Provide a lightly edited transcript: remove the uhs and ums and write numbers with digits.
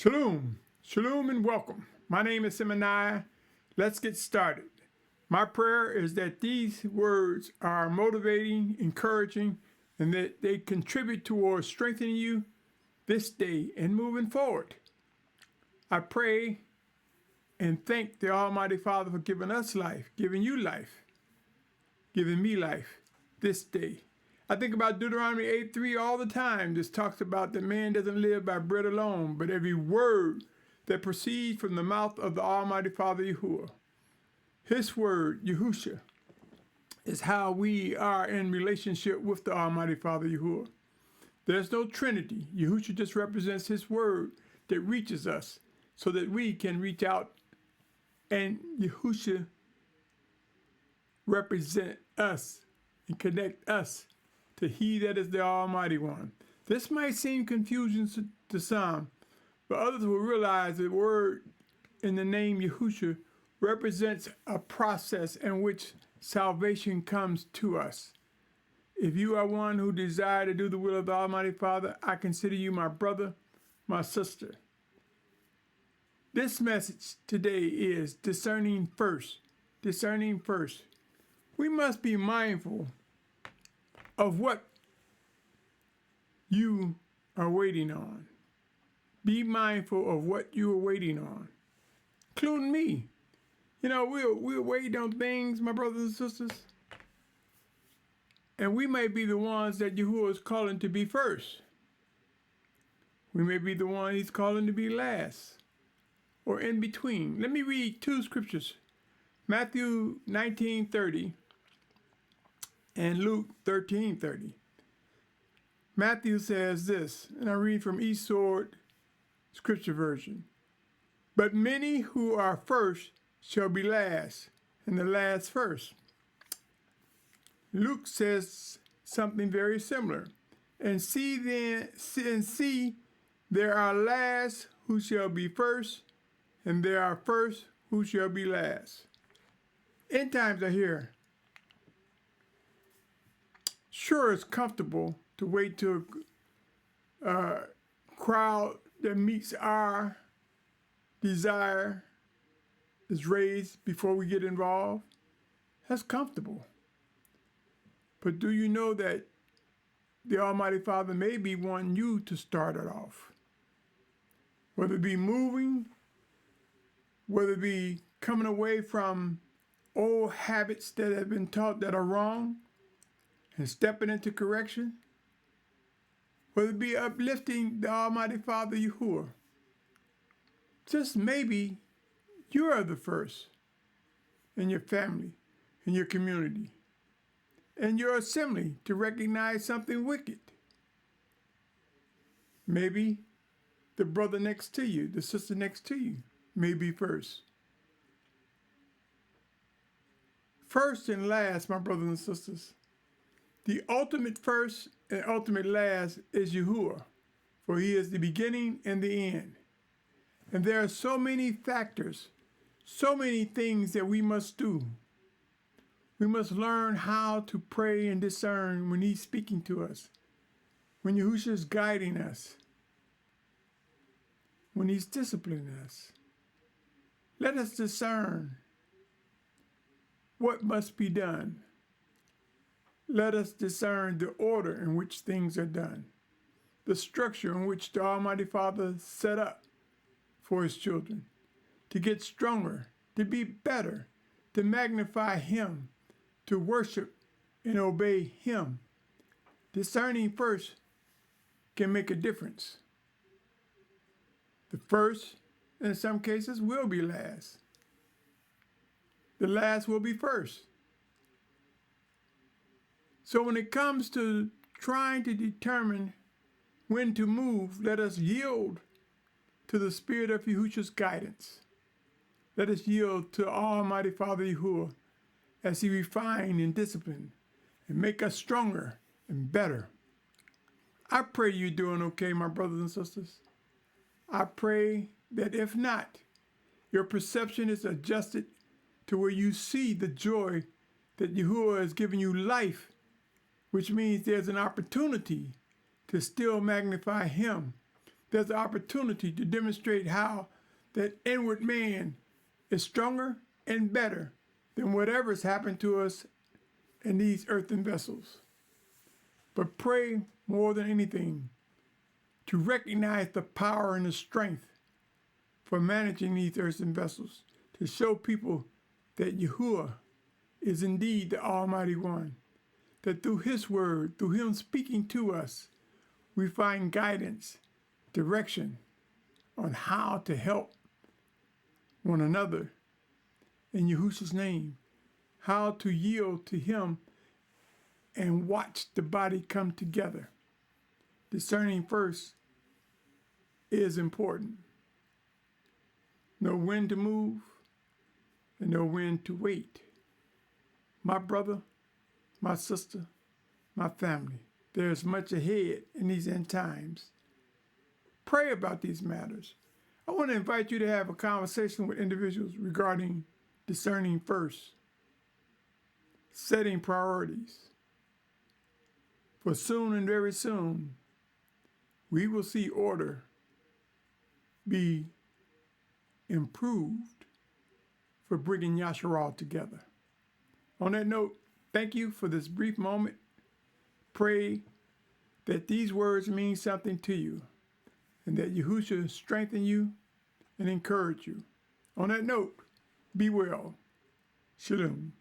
Shalom, shalom and welcome. My name is Symmanayah. Let's get started. My prayer is that these words are motivating, encouraging, and that they contribute towards strengthening you this day and moving forward. I pray and thank the Almighty Father for giving us life, giving you life, giving me life this day. I think about Deuteronomy 8:3 all the time. This talks about that man doesn't live by bread alone, but every word that proceeds from the mouth of the Almighty Father Yahuah. His word, Yahusha, is how we are in relationship with the Almighty Father Yahuah. There's no Trinity. Yahusha just represents his word that reaches us so that we can reach out, and Yahusha represent us and connect us to he that is the Almighty One. This might seem confusing to some, but others will realize the word in the name Yahusha represents a process in which salvation comes to us. If you are one who desire to do the will of the Almighty Father, I consider you my brother, my sister. This message today is discerning first. Discerning first. We must be mindful of what you are waiting on. Be mindful of what you are waiting on, including me. You know, we're waiting on things, my brothers and sisters, and we may be the ones that Yahuwah is calling to be first. We may be the one he's calling to be last or in between. Let me read two scriptures, Matthew 19:30 and Luke 13:30. Matthew says this, and I read from East Sword Scripture Version. But many who are first shall be last, and the last first. Luke says something very similar. And see there are last who shall be first, and there are first who shall be last. End times are here. Sure, it's comfortable to wait till a crowd that meets our desire is raised before we get involved. That's comfortable. But do you know that the Almighty Father may be wanting you to start it off? Whether it be moving, whether it be coming away from old habits that have been taught that are wrong, and stepping into correction, whether it be uplifting the Almighty Father Yahuwah. Just maybe you are the first in your family, in your community, in your assembly to recognize something wicked. Maybe the brother next to you, the sister next to you, may be first. First and last, my brothers and sisters. The ultimate first and ultimate last is Yahuwah, for he is the beginning and the end. And there are so many factors, so many things that we must do. We must learn how to pray and discern when he's speaking to us, when Yahusha is guiding us, when he's disciplining us. Let us discern what must be done. Let us discern the order in which things are done, the structure in which the Almighty Father set up for his children, to get stronger, to be better, to magnify him, to worship and obey him. Discerning first can make a difference. The first, in some cases, will be last. The last will be first. So when it comes to trying to determine when to move, let us yield to the Spirit of Yahusha's guidance. Let us yield to Almighty Father Yahuwah as he refine and discipline and make us stronger and better. I pray you're doing okay, my brothers and sisters. I pray that if not, your perception is adjusted to where you see the joy that Yahuwah has given you life, which means there's an opportunity to still magnify him, there's an opportunity to demonstrate how that inward man is stronger and better than whatever's happened to us in these earthen vessels. But pray more than anything to recognize the power and the strength for managing these earthen vessels, to show people that Yahuah is indeed the Almighty One, that through His Word, through Him speaking to us, we find guidance, direction on how to help one another in Yahusha's name, how to yield to Him and watch the body come together. Discerning first is important. Know when to move and know when to wait. My brother, my sister, my family, there's much ahead in these end times. Pray about these matters. I want to invite you to have a conversation with individuals regarding discerning first, setting priorities. For soon and very soon, we will see order be improved for bringing Yahusha together. On that note, thank you for this brief moment. Pray that these words mean something to you and that Yahusha strengthen you and encourage you. On that note, be well. Shalom.